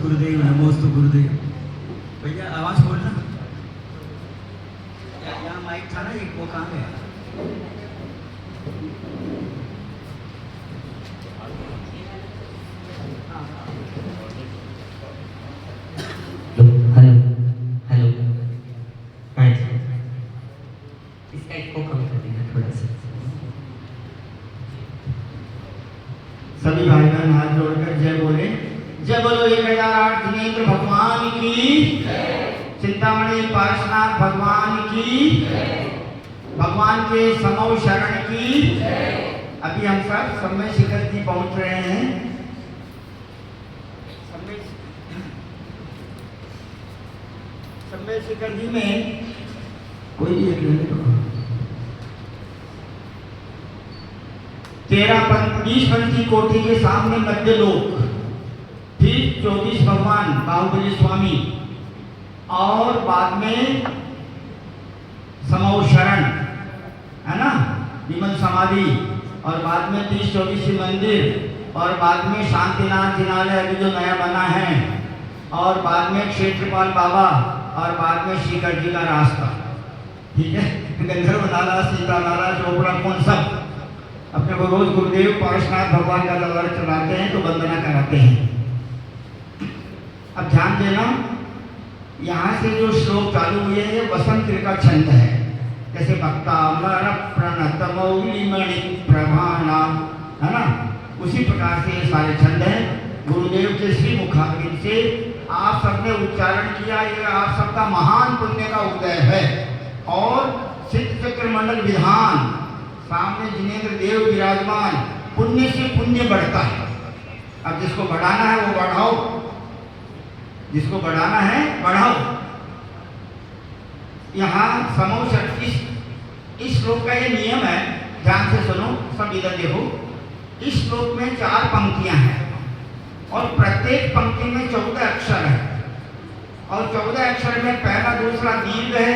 नमोस्तु गुरुदेव। भैया आवाज बोलना। यहाँ माइक था ना एक, वो कहाँ गया? हेलो हेलो, इसका एक को कम कर देना थोड़ा सा। सभी भाई बहन हाथ जोड़कर जय बोले। जय बोलो 1008 जिनेंद्र भगवान की, चिंतामणि पार्श्वनाथ भगवान की, भगवान के समो शरण की। अभी हम सब समय शिखर जी पहुंच रहे हैं। समय शिखर जी में कोई भी एक लेने को 20 कोटि के सामने मध्य लोक, ठीक 24 भगवान बाहुबली स्वामी, और बाद में समो शरण है ना, विमल समाधि, और बाद में 30-24 मंदिर, और बाद में शांतिनाथ जिनालय अभी जो नया बना है, और बाद में क्षेत्रपाल बाबा, और बाद में शिखर जी का रास्ता। ठीक है, गंधर्व नाला, सीता नाला, चोपड़ा कौन सब अपने को रोज गुरुदेव पार्श्वनाथ भगवान का दरबार चलाते हैं तो वंदना कराते हैं। अब ध्यान देना, यहाँ से जो श्लोक चालू हुए हैं वसंत ऋतु का छंद है। जैसे भक्तामर प्रणत मौलिमणि प्रभाना, है ना, उसी प्रकार से ये सारे छंद हैं। गुरुदेव के श्री मुखारविंद से आप सबने उच्चारण किया, ये आप सबका महान पुण्य का उदय है। और सिद्ध चक्र मंडल विधान सामने जिनेंद्र देव विराजमान, पुण्य से पुण्य बढ़ता है। अब जिसको बढ़ाना है वो बढ़ाओ, जिसको बढ़ाना है बढ़ाओ। यहाँ समोचन इस श्लोक का ये नियम है, ध्यान से सुनो सब, इधर देखो। इस श्लोक में 4 पंक्तियां हैं और प्रत्येक पंक्ति में 14 अक्षर है, और 14 अक्षर में पहला दूसरा दीर्घ है,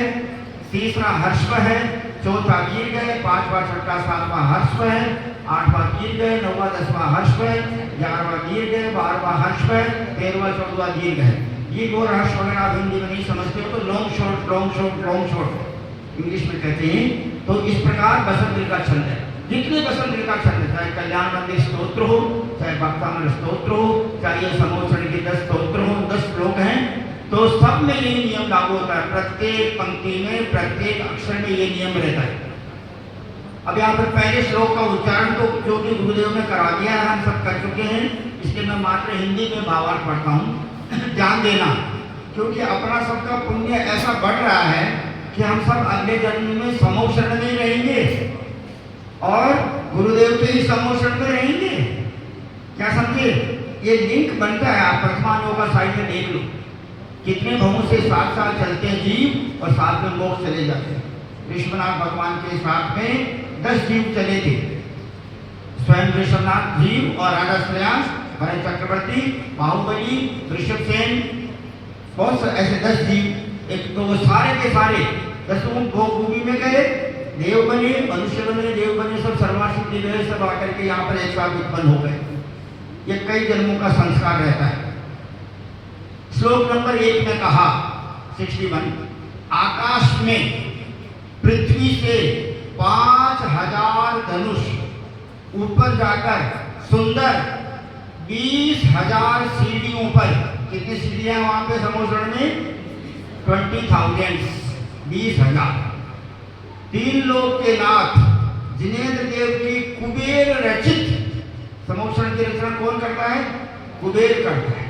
तीसरा हर्षव है, चौथा दीर्घ है, 5वां 6वां 7वां हर्षव है, 8वां दीर्घ है, 9वां 10वां हर्षव है, 11वां दीर्घ है, 12वां हर्षव है, 13वां 14वां दीर्घ है। ये और हर्ष वगैरह आप हिंदी में नहीं समझते हो तो long short long short long short English में कहते हैं। तो इस प्रकार बसंत ऋतु का छंद है। जितने बसंत ऋतु का छंद, चाहे कल्याण मंदिर स्तोत्र हो, चाहे भक्तामर स्तोत्र हो, चाहे समोचन के 10 स्तोत्र हो, 10 श्लोक हैं, तो सब में ये नियम लागू होता है। प्रत्येक पंक्ति में प्रत्येक अक्षर में ये नियम रहता है। अब यहाँ पर पहले श्लोक का उच्चारण तो जो कि गुरुदेव ने करा दिया है, हम सब कर चुके हैं, इसलिए मैं मात्र हिंदी में भावार्थ पढ़ता हूँ। ध्यान देना, क्योंकि अपना सबका पुण्य ऐसा बढ़ रहा है कि हम सब अगले जन्म में समो शरण में रहेंगे और गुरुदेव के ही समो शरण में रहेंगे। क्या समझे? ये लिंक बनता है। आप वर्तमान योगा साइड में देख लो, कितने भवों से साथ चलते हैं जीव और साथ में मोक्ष चले जाते हैं। विश्वनाथ भगवान के साथ में 10 जीव चले थे, स्वयं विश्वनाथ जीव और राजा श्रेयांश, भरत चक्रवर्ती, बाहुबली, ऋषभसेन, बहुत ऐसे 10 जीव। एक तो वो सारे के सारे 10 भोग भूमि में गए, देव बने, मनुष्य बने, देव बने, सब सर्वासिद्धि गए, सब आकर के यहाँ पर एक साथ उत्पन्न हो गए। ये कई जन्मों का संस्कार रहता है। श्लोक नंबर 1 में कहा 61, आकाश में पृथ्वी से 5000 धनुष ऊपर जाकर सुंदर 20,000 सीढ़ियों पर, कितनी सीढ़ियां वहां पे समोचन में? 20,000, 20,000। 3 लोक के नाथ जिनेंद्र देव की कुबेर रचित समोचन की रचना कौन करता है? कुबेर करता है।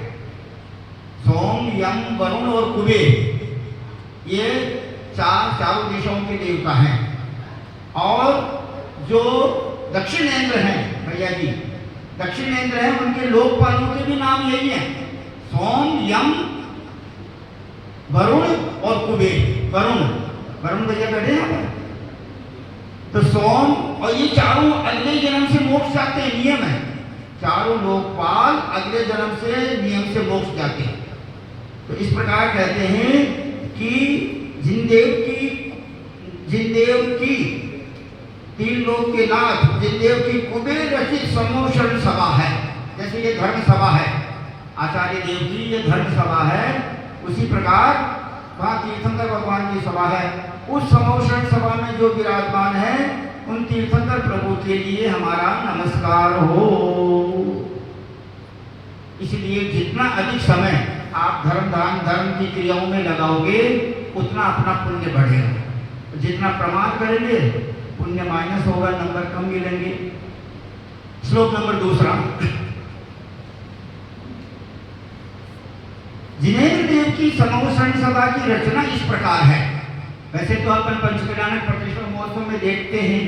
सोम, यम, वरुण और कुबेर, ये चारों दिशाओं के देवता हैं। और जो दक्षिणेंद्र हैं भैया जी, दक्षिणेंद्र हैं, उनके लोकपालों के भी नाम यही हैं, सोम, यम, वरुण और कुबेर। वरुण भैया बैठे यहाँ पर। तो सोम और ये चारों अगले जन्म से मोक्ष जाते हैं, नियम है। चारों लोकपाल अगले जन्म से नियम से मोक्ष जाते हैं। तो इस प्रकार कहते हैं कि जिनदेव की 3 लोक के नाथ, जिनदेव की कुबेर रचित समोषण सभा है। जैसे ये धर्म सभा है, आचार्य देव की ये धर्म सभा है, उसी प्रकार वहाँ तीर्थंकर भगवान की सभा है। उस समोषण सभा में जो विराजमान है उन तीर्थंकर प्रभु के लिए हमारा नमस्कार हो। इसलिए जितना अधिक समय आप धर्म दान धर्म की क्रियाओं में लगाओगे उतना अपना पुण्य बढ़ेगा। जितना प्रमाद करेंगे पुण्य माइनस होगा, नंबर कम मिलेंगे। श्लोक नंबर 2। जिनेन्द्र देव की समोषण सभा की रचना इस प्रकार है। वैसे तो अपन पंचकल्याणक प्रतिष्ठा महोत्सव में देखते हैं,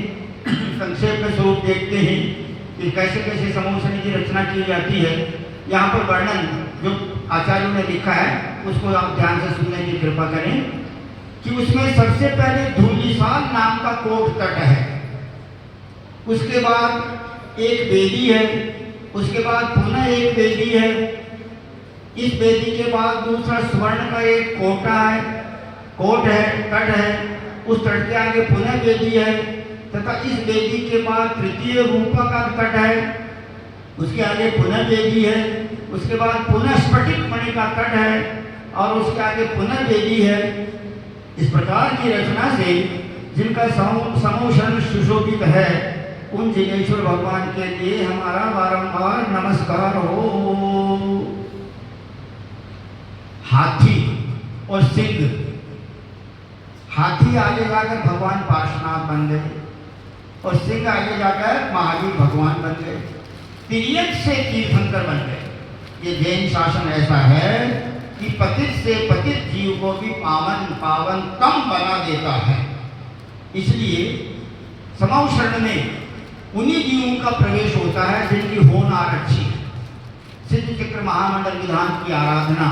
संक्षेप में स्वरूप देखते हैं कि कैसे कैसे समोषण की रचना की जाती है। यहाँ पर वर्णन जो आचार्यों ने लिखा है उसको आप ध्यान से सुनने की कृपा करें कि उसमें सबसे पहले धूलिसाल नाम का कोट तट है, उसके बाद एक वेदी है, उसके बाद पुनः एक वेदी है, इस वेदी के बाद दूसरा स्वर्ण का एक कोट है, तट है, उस तट के आगे पुनः वेदी है तथा इस वेदी के बाद तृतीय रूपा का तट है, उसके आगे पुनः वेदी है, उसके बाद पुनः स्फटिक मणि का तट है और उसके आगे पुनः वेदी है। इस प्रकार की रचना से जिनका समोषण सुशोभित है उन जिनेश्वर भगवान के लिए हमारा बारंबार नमस्कार हो। हाथी और सिंह, हाथी आगे जाकर भगवान पार्श्वनाथ बन गए और सिंह आगे जाकर महावीर भगवान बन गए, तिर्यक से तीर्थंकर बन गए। ये जैन शासन ऐसा है कि पतित से पतित जीव को भी पावन पावन तम बना देता है। इसलिए समोषण में उन्हीं जीवों का प्रवेश होता है जिनकी होनार अच्छी है। सिद्ध चक्र महामंडल विधान की आराधना,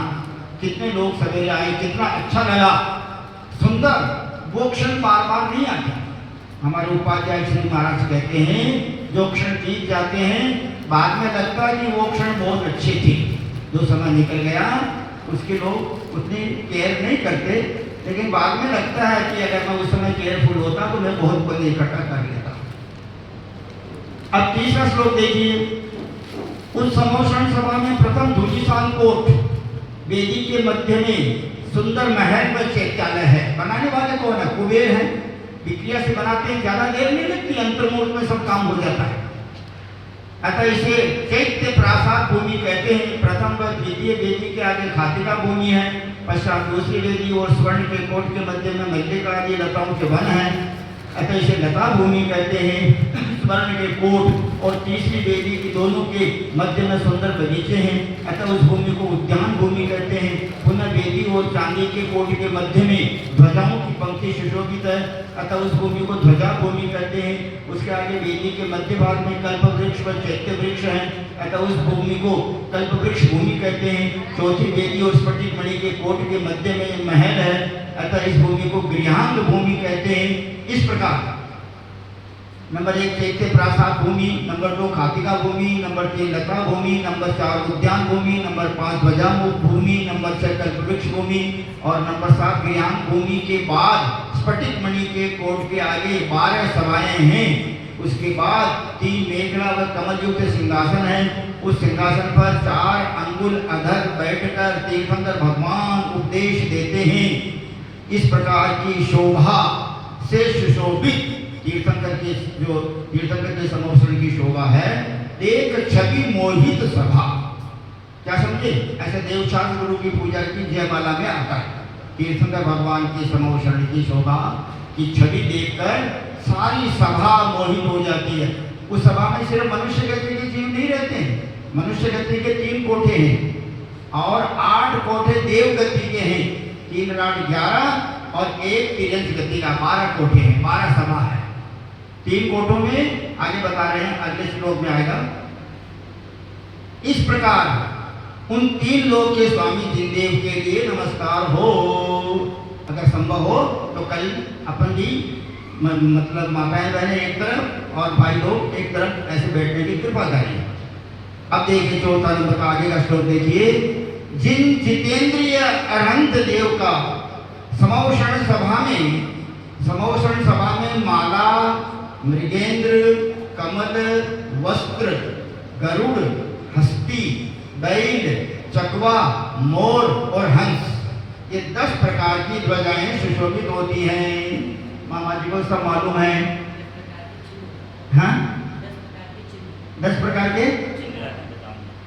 कितने लोग सवेरे आए, कितना अच्छा लगा, सुंदर, वो क्षण बार बार नहीं आते। हमारे उपाध्याय श्री महाराज कहते हैं जो क्षण जीत जाते हैं बाद में लगता है कि वो क्षण बहुत अच्छे थे, जो समय निकल गया उसके लोग उतनी केयर नहीं करते, लेकिन बाद में लगता है कि अगर मैं उस समय केयरफुल होता तो मैं बहुत पुण्य इकट्ठा कर लेता। अब तीसरा श्लोक देखिए। उस समोषण सभा में प्रथम धूलिसाल कोट, वेदी के मध्य में सुंदर महल व चैत्यालय है। बनाने वाले कौन है? कुबेर है। विक्रिया से बनाते हैं, ज्यादा देर नहीं लगती, अंतर्मुहूर्त में सब काम हो जाता है। अतः इसे चैत्य प्रासाद भूमि कहते हैं। प्रथम व द्वितीय वेदी के आगे खातिका भूमि है, पश्चात दूसरी वेदी और स्वर्ण के कोट के मध्य में मल्लिका आदि लताओं के वन है, अतः इसे लता भूमि कहते हैं। स्वर्ण के कोट और तीसरी वेदी की दोनों के मध्य में सुंदर बगीचे हैं, अतः उस भूमि को उद्यान भूमि कहते हैं। पुनः वेदी और चांदी के कोट के मध्य में ध्वजाओं की पंक्ति सुशोभित है, अतः उस भूमि को ध्वजा भूमि कहते हैं। उसके आगे वेदी के मध्य भाग में कल्प वृक्ष व चैत्य वृक्ष है, अतः उस भूमि को कल्प वृक्ष भूमि कहते हैं। चौथी वेदी और स्फटिक मणि के कोट के मध्य में महल है, अतः इस भूमि को गृहांग भूमि कहते हैं। इस प्रकार नंबर 1 चैत्य प्रासाद भूमि, नंबर 2 खातिका भूमि, नंबर 3 लता भूमि, नंबर 4 उद्यान भूमि, नंबर 5 ध्वजामुख भूमि, नंबर 6 कल्पवृक्ष भूमि और नंबर 7 गृहांग भूमि के बाद स्फटिक मणि के कोट के आगे 12 सभाएं हैं। उसके बाद 3 मेखला व कमल युक्त सिंहासन है। उस सिंहासन पर 4 अंगुल अधर बैठकर तीर्थंकर भगवान उपदेश देते हैं। इस प्रकार की शोभा से सुशोभित तीर्थंकर के समोषण की शोभा है। एक छवि मोहित सभा, क्या समझे? ऐसे देवशास्त्र गुरु की पूजा की जयमाला में आता है। तीर्थंकर भगवान की समोषण की शोभा की छवि देखकर सारी सभा मोहित हो जाती है। उस सभा में सिर्फ मनुष्य गति के जीव नहीं रहते हैं। मनुष्य गति के 3 कोठे हैं और 8 कोठे देव गति के हैं। 3 राट 11 और 1 तिर्यंच गति का 12 कोठे हैं, 12 सभा है। 3 कोठों में आगे बता रहे हैं, अगले श्लोक में आएगा। इस प्रकार उन 3 लोक के स्वामी जिनदेव के लिए नमस्कार हो। अगर संभव हो तो कल अपन भी मतलब माताएं बहनें एक तरफ और भाई लोग एक तरफ ऐसे बैठने की कृपा करें। अब देखिए 4 नंबर का आगे का श्लोक देखिए। जिन जितेंद्रिय अनंत देव का समोषण सभा में माला, मृगेंद्र, कमल, वस्त्र, गरुड़, हस्ती, बैल, चकवा, मोर और हंस, ये 10 प्रकार की ध्वजाएं सुशोभित होती हैं। मामा जी को सब मालूम है? हाँ, 10 प्रकार के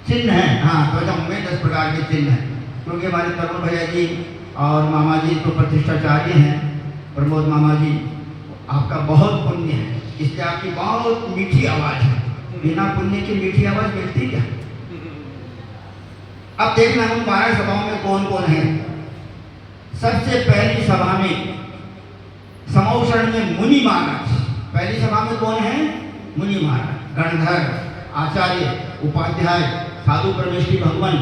चिन्ह हैं। हाँ, ध्वजाओं में 10 प्रकार के चिन्ह हैं। क्योंकि हमारे तरुण भैया जी और मामा जी तो प्रतिष्ठाचार्य हैं, प्रमोद मामा जी, आपका बहुत पुण्य है, इसलिए आपकी बहुत मीठी आवाज है। बिना पुण्य की मीठी आवाज मिलती क्या? अब देखना उन 12 सभाओं में कौन कौन है। सबसे पहली सभा में समौषण में मुनि महाराज। पहली सभा में कौन है? मुनि महाराज, गणधर, आचार्य, उपाध्याय, साधु परमेश्वरी भगवान,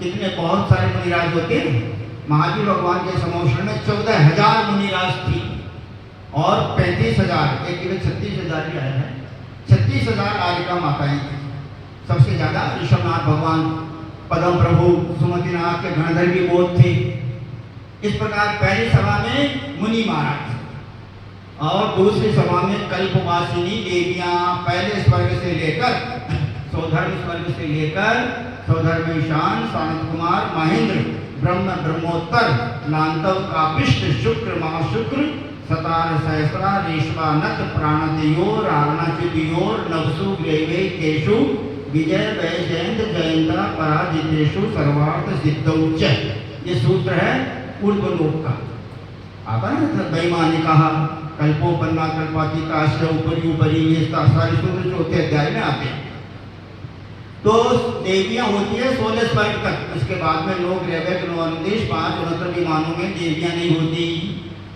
कितने बहुत सारे मुनिराज होते हैं। महावीर भगवान के समौषण में 14,000 मुनिराज थी और 35,000, एक 36,000 भी आया है, 36,000 आर्यिका माताएं थी। सबसे ज्यादा ऋषभनाथ भगवान, पद्म प्रभु, सुमतिनाथ के गणधर भी बहुत थे। इस प्रकार पहली सभा में मुनि महाराज और दूसरी सभा में कल्पवासिनी देवियां, पहले स्वर्ग से लेकर सौधर्म स्वर्ग से लेकर सौधर्मेशान, सानंद कुमार, महेंद्र, ब्रह्म, ब्रह्मोत्तर, लांतव, कापिष्ट, शुक्र, महाशुक्र, सतार, सहस्रा, रेशवा, नत, प्राणतयोर, आरणचितयोर, नवसु, ग्रेवे, केशु, विजय, वैजयंत, जयंता, पराजितेषु, सर्वार्थ सिद्धौच। ये सूत्र है ऊर्ध्वलोक का। आपा ना बेईमानी कहा, कल्पोपन्ना, कल्पातीता, अष्ट, उपरी उपरी, ये सारे सूत्र चौथे अध्याय में आते हैं। तो देवियां होती है 16 स्वर्ग तक। उसके बाद में लोग रेवक, नवनिदेश, 5 69 विमानों में देवियां नहीं होती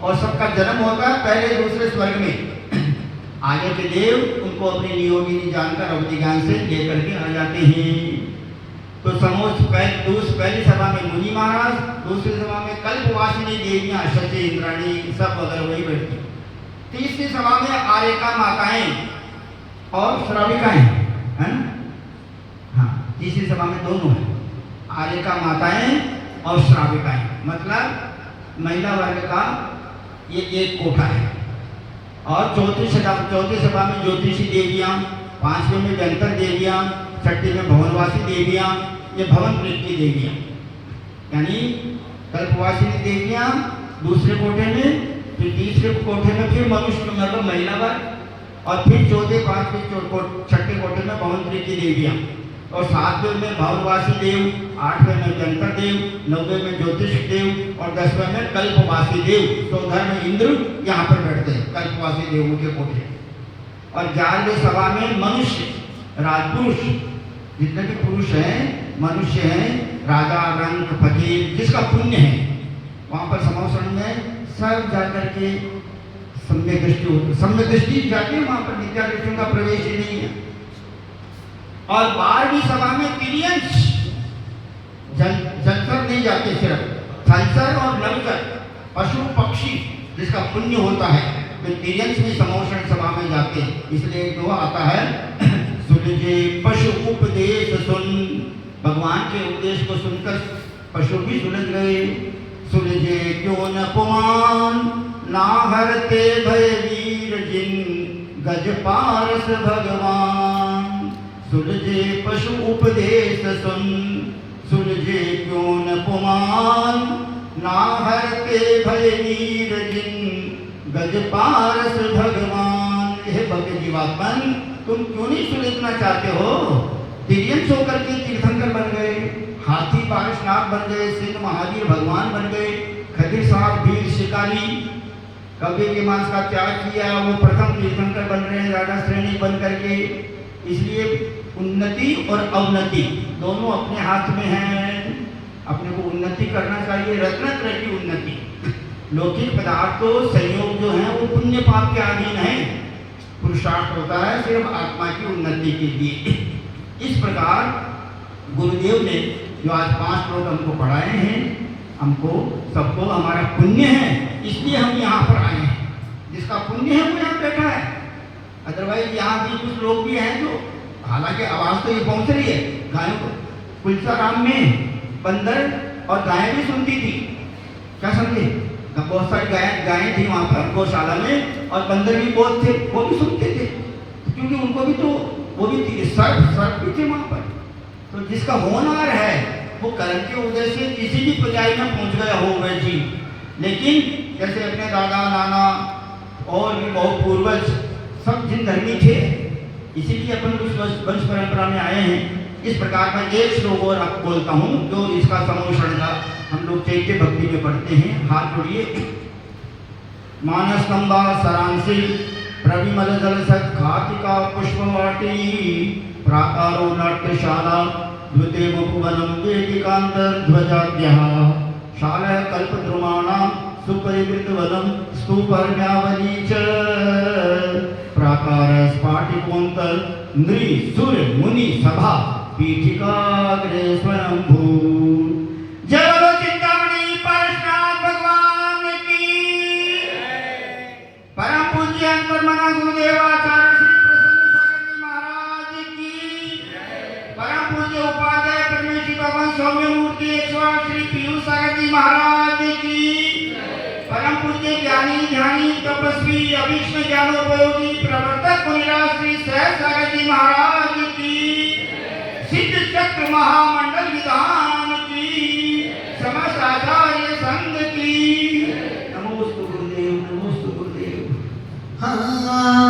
और सबका जन्म होता है पहले दूसरे स्वर्ग में। आगे के देव उनको अपनी नियोगिनी जानकर अवधि ज्ञान से लेकर के आ जाते हैं। तो पहली सभा में मुनि महाराज, दूसरी सभा में कल्पवासिनी देवियां, शची, इंद्राणी, सब वगैरह वही बैठती। तीसरी सभा में आर्यिका माताएं और श्राविकाएं, है ना? हाँ, तीसरी सभा में दोनों है, आर्यिका माताएं और श्राविकाएं। मतलब महिला वर्ग का ये एक कोठा है। और चौथी सभा में ज्योतिषी देवियां, 5वें में व्यंतर देवियां, 6ठी में भवनवासी देवियां, ये भवन प्रीति देवियां। यानी कल्पवासिनी देवियां दूसरे कोठे में, फिर तीसरे कोठे में फिर मनुष्य मतलब महिला वर्ग, और फिर चौथे, 5वें, 6ठे कोठे में भवन प्रीति देवियां, और 7वें में भवनवासी देव, 8वें में व्यंतर देव, 9वें में ज्योतिष देव और 10वें में कल्पवासी देव। सौधर्म में इंद्र यहाँ पर बैठते हैं, कल्पवासी देवों के कोठे। और 11वीं सभा में मनुष्य, राजपुरुष, जितने भी पुरुष हैं, मनुष्य हैं, राजा, रंक, फकीर, जिसका पुण्य है, वहाँ पर समौषण में सब जाकर के सम्यक दृष्टि होती, सम्यक दृष्टि जाती है वहाँ पर, विद्या दृष्टियों का प्रवेश ही नहीं है। और 12वीं सभा में तिर्यंश, जलचर नहीं जाते, सिर्फ थलचर और लवचर, पशु पक्षी, जिसका पुण्य होता है, तो तिर्यंश भी समौषण सभा में जाते हैं। इसलिए एक दोहा आता है, सुलझे पशु उपदेश सुन, भगवान के उपदेश को सुनकर पशु भी सुलझ गए। सुलझे क्यों न पुमान, ना हरते भय वीर जिन, गज पारस भगवान। सुलझे पशु उपदेश सुन, सुलझे क्यों न पुमान, ना हरते भय वीर जिन, गज पारस भगवान। हे भक्त जीवात्मन, तुम क्यों नहीं सुलझना चाहते हो? तिर्यंश होकर के तीर्थंकर बन गए, हाथी पारसनाथ बन गए, सिंह महावीर भगवान बन गए, खदिर साहब वीर शिकारी, कबीर के मांस का त्याग किया, वो प्रथम तीर्थंकर बन रहे हैं राजा श्रेणी बन करके। इसलिए उन्नति और अवनति दोनों अपने हाथ में हैं। अपने को उन्नति करना चाहिए, रत्नत्रय की उन्नति। लौकिक पदार्थ तो संयोग जो है वो पुण्य पाप के अधीन है। पुरुषार्थ होता है सिर्फ आत्मा की उन्नति के लिए। इस प्रकार गुरुदेव ने जो आज 5 श्लोक हमको पढ़ाए हैं, हमको सबको हमारा पुण्य है, इसलिए हम यहाँ पर आए हैं। जिसका पुण्य है वो यहाँ बैठा है। अदरवाइज यहाँ भी कुछ लोग भी हैं जो, हालांकि आवाज़ तो ये पहुँच रही है गायों को, कुलसाराम में बंदर और गायें भी सुनती थी। क्या समझे? बहुत सारी गायें थी वहाँ पर गौशाला में, और बंदर भी बहुत थे, वो भी सुनते थे, क्योंकि उनको भी तो वो भी सर्प भी थे वहाँ पर। तो जिसका होनहार है वो कर्म के उदय से किसी भी प्रजाति में पहुंच गया हो वह जीव। लेकिन जैसे अपने दादा नाना और भी बहुत पूर्वज सब जिन धर्मी थे, इसीलिए अपन उस वंश परंपरा में आए हैं। इस प्रकार का एक श्लोक और आपको बोलता हूँ जो इसका समूह षडगा हम लोग चैत्य भक्ति में पढ़ते हैं। हाथ जोड़िए। मानस्तंभा सरांसी प्रविमल जल सत्खातिका पुष्पवाटी प्राकारो नाट्यशाला द्विते मुकुवनं वेदिकान्तर्ध्वजाद्यः शालः कल्पद्रुमाणां सुपरिवृतवनं स्तूपर्ण्यावली च प्राकार स्फाटिकोन्तर नृ सुर मुनि सभा पीठिकाग्रे स्वयंभू। जय बोलो चिंतामणि परशुराम भगवान की। परम पूज्य अंतर्मना गुरुदेवाचार्य श्री प्रसन्न सागर जी महाराज की। परम पूज्य उपाध्याय परमेश्वरी भगवान सौम्य मूर्ति 108 श्री पीयूष सागर जी महाराज की। परम पूज्य ज्ञानी ध्यानी तपस्वी अभीष्म ज्ञानोपयोगी प्रवर्तक मुनिराज श्री सहज सागर जी महाराज की। सिद्ध चक्र महामंडल विधान की। समस्त आचार्य संघ की। नमोस्तु गुरुदेव, नमोस्तु गुरुदेव। हाँ